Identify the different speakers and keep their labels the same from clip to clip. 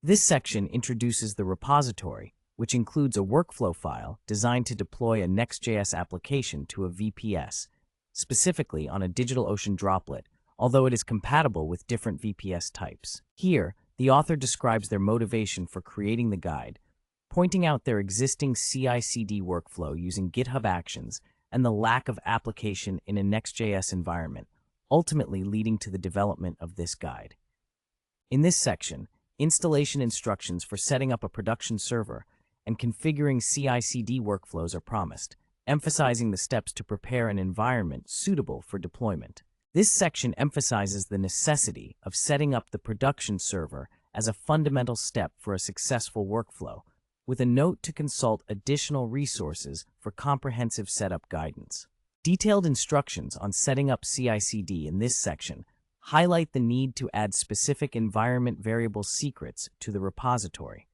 Speaker 1: This section introduces the repository, which includes a workflow file designed to deploy a Next.js application to a VPS, specifically on a DigitalOcean droplet, although it is compatible with different VPS types. Here, the author describes their motivation for creating the guide, pointing out their existing CI/CD workflow using GitHub Actions and the lack of application in a Next.js environment, ultimately leading to the development of this guide. In this section, installation instructions for setting up a production server and configuring CI/CD workflows are promised, emphasizing the steps to prepare an environment suitable for deployment. This section emphasizes the necessity of setting up the production server as a fundamental step for a successful workflow, with a note to consult additional resources for comprehensive setup guidance. Detailed instructions on setting up CI/CD in this section highlight the need to add specific environment variable secrets to the repository.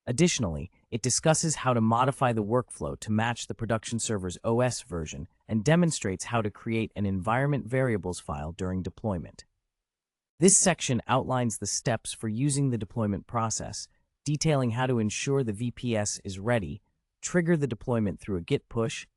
Speaker 1: Additionally, it discusses how to modify the workflow to match the production server's OS version and demonstrates how to create an environment variables file during deployment. This section outlines the steps for using the deployment process, detailing how to ensure the VPS is ready, trigger the deployment through a Git push,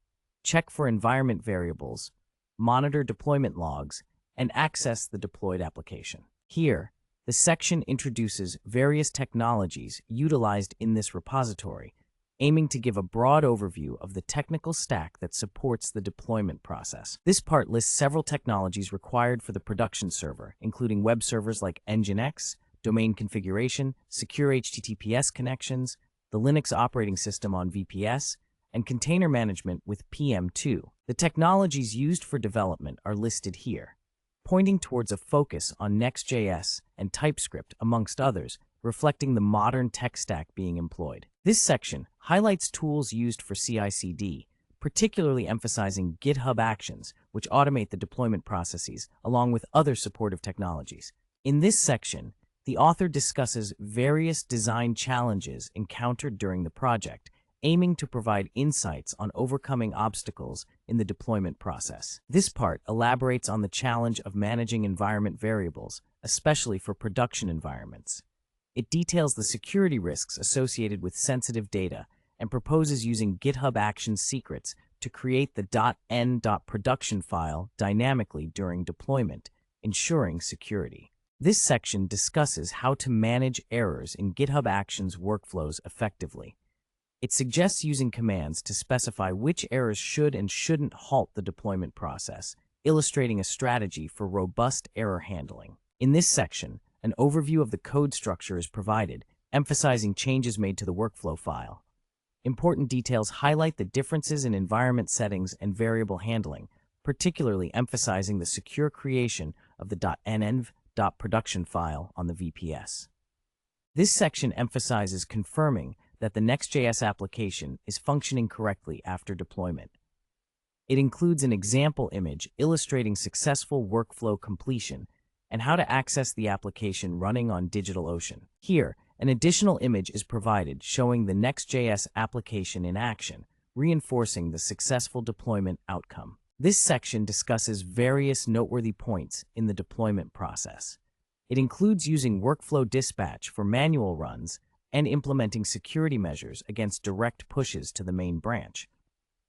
Speaker 1: check for environment variables, monitor deployment logs, and access the deployed application. Here, the section introduces various technologies utilized in this repository, aiming to give a broad overview of the technical stack that supports the deployment process. This part lists several technologies required for the production server, including web servers like Nginx, domain configuration, secure HTTPS connections, the Linux operating system on VPS, and container management with PM2. The technologies used for development are listed here, pointing towards a focus on Next.js and TypeScript, amongst others, reflecting the modern tech stack being employed. This section highlights tools used for CI/CD, particularly emphasizing GitHub Actions, which automate the deployment processes, along with other supportive technologies. In this section, the author discusses various design challenges encountered during the project, aiming to provide insights on overcoming obstacles in the deployment process. This part elaborates on the challenge of managing environment variables, especially for production environments. It details the security risks associated with sensitive data and proposes using GitHub Actions secrets to create the .n.production file dynamically during deployment, ensuring security. This section discusses how to manage errors in GitHub Actions workflows effectively. It suggests using commands to specify which errors should and shouldn't halt the deployment process, illustrating a strategy for robust error handling. In this section, an overview of the code structure is provided, emphasizing changes made to the workflow file. Important details highlight the differences in environment settings and variable handling, particularly emphasizing the secure creation of the .env.production file on the VPS. This section emphasizes confirming that the Next.js application is functioning correctly after deployment. It includes an example image illustrating successful workflow completion and how to access the application running on DigitalOcean. Here, an additional image is provided showing the Next.js application in action, reinforcing the successful deployment outcome. This section discusses various noteworthy points in the deployment process. It includes using workflow dispatch for manual runs and implementing security measures against direct pushes to the main branch,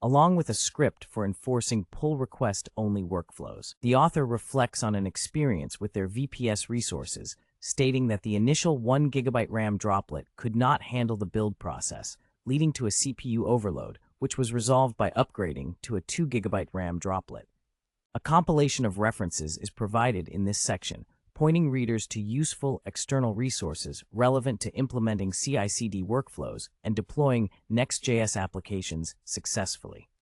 Speaker 1: along with a script for enforcing pull request-only workflows. The author reflects on an experience with their VPS resources, stating that the initial 1 GB RAM droplet could not handle the build process, leading to a CPU overload, which was resolved by upgrading to a 2 GB RAM droplet. A compilation of references is provided in this section, pointing readers to useful external resources relevant to implementing CI/CD workflows and deploying Next.js applications successfully.